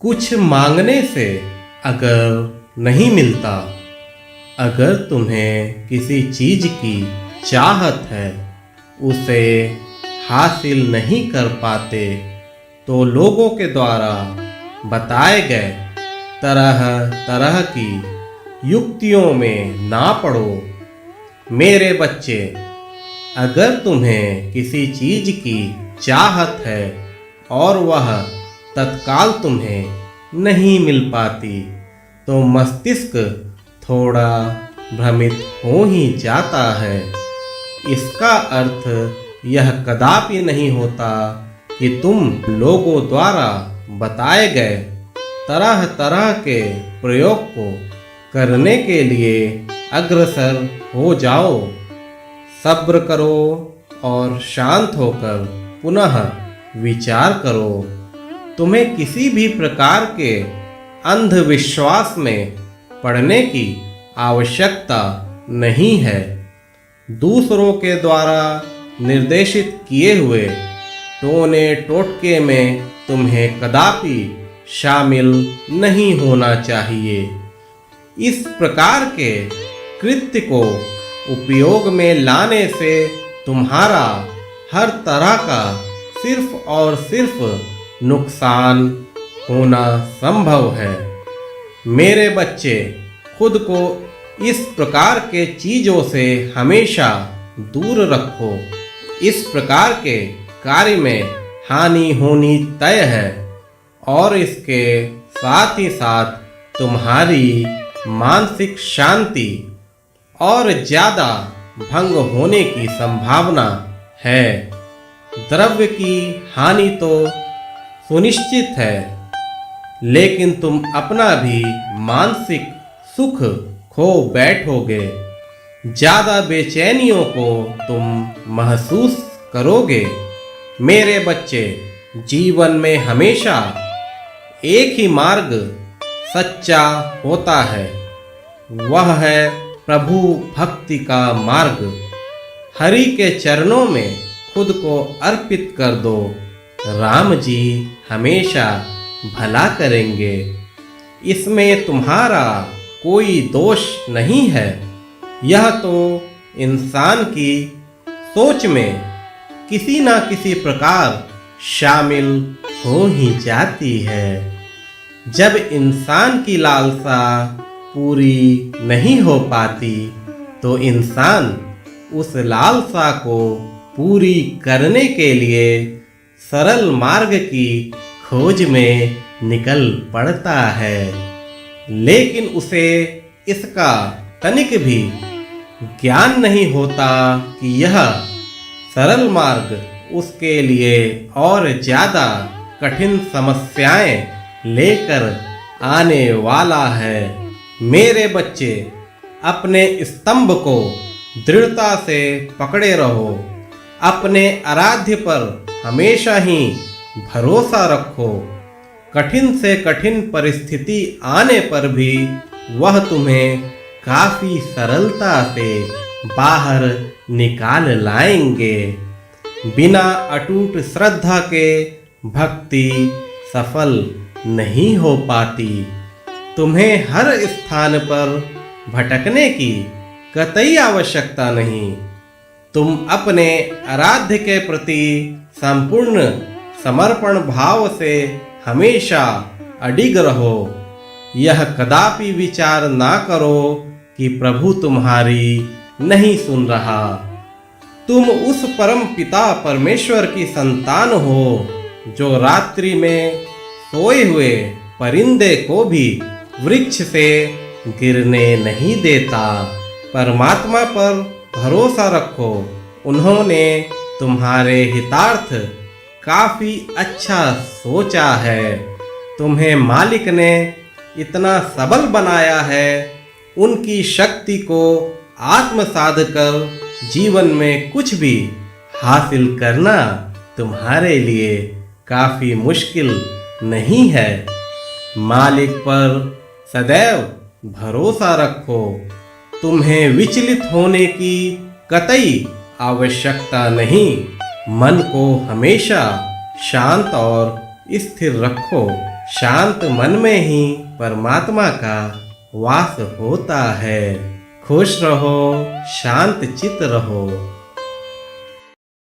कुछ मांगने से अगर नहीं मिलता, अगर तुम्हें किसी चीज की चाहत है, उसे हासिल नहीं कर पाते, तो लोगों के द्वारा बताए गए तरह तरह की युक्तियों में ना पड़ो। मेरे बच्चे, अगर तुम्हें किसी चीज की चाहत है और वह तत्काल तुम्हें नहीं मिल पाती, तो मस्तिष्क थोड़ा भ्रमित हो ही जाता है। इसका अर्थ यह कदापि नहीं होता कि तुम लोगों द्वारा बताए गए तरह तरह के प्रयोग को करने के लिए अग्रसर हो जाओ। सब्र करो और शांत होकर पुनः विचार करो। तुम्हें किसी भी प्रकार के अंधविश्वास में पड़ने की आवश्यकता नहीं है। दूसरों के द्वारा निर्देशित किए हुए टोने टोटके में तुम्हें कदापि शामिल नहीं होना चाहिए। इस प्रकार के कृत्य को उपयोग में लाने से तुम्हारा हर तरह का सिर्फ और सिर्फ नुकसान होना संभव है। मेरे बच्चे, खुद को इस प्रकार के चीजों से हमेशा दूर रखो। इस प्रकार के कार्य में हानि होनी तय है और इसके साथ ही साथ तुम्हारी मानसिक शांति और ज्यादा भंग होने की संभावना है। द्रव्य की हानि तो सुनिश्चित है, लेकिन तुम अपना भी मानसिक सुख खो बैठोगे। ज्यादा बेचैनियों को तुम महसूस करोगे। मेरे बच्चे, जीवन में हमेशा एक ही मार्ग सच्चा होता है, वह है प्रभु भक्ति का मार्ग। हरि के चरणों में खुद को अर्पित कर दो। राम जी हमेशा भला करेंगे। इसमें तुम्हारा कोई दोष नहीं है। यह तो इंसान की सोच में किसी ना किसी प्रकार शामिल हो ही जाती है। जब इंसान की लालसा पूरी नहीं हो पाती, तो इंसान उस लालसा को पूरी करने के लिए सरल मार्ग की खोज में निकल पड़ता है। लेकिन उसे इसका तनिक भी ज्ञान नहीं होता कि यह सरल मार्ग उसके लिए और ज्यादा कठिन समस्याएं लेकर आने वाला है। मेरे बच्चे, अपने स्तंभ को दृढ़ता से पकड़े रहो। अपने आराध्य पर हमेशा ही भरोसा रखो। कठिन से कठिन परिस्थिति आने पर भी वह तुम्हें काफी सरलता से बाहर निकाल लाएंगे। बिना अटूट श्रद्धा के भक्ति सफल नहीं हो पाती। तुम्हें हर स्थान पर भटकने की कतई आवश्यकता नहीं। तुम अपने आराध्य के प्रति संपूर्ण समर्पण भाव से हमेशा अडिग रहो। यह कदापि विचार ना करो कि प्रभु तुम्हारी नहीं सुन रहा। तुम उस परम पिता परमेश्वर की संतान हो, जो रात्रि में सोए हुए परिंदे को भी वृक्ष से गिरने नहीं देता। परमात्मा पर भरोसा रखो। उन्होंने तुम्हारे हितार्थ काफी अच्छा सोचा है। तुम्हें मालिक ने इतना सबल बनाया है। उनकी शक्ति को आत्मसाध कर जीवन में कुछ भी हासिल करना तुम्हारे लिए काफी मुश्किल नहीं है। मालिक पर सदैव भरोसा रखो। तुम्हें विचलित होने की कतई आवश्यकता नहीं। मन को हमेशा शांत और स्थिर रखो। शांत मन में ही परमात्मा का वास होता है। खुश रहो, शांत चित रहो।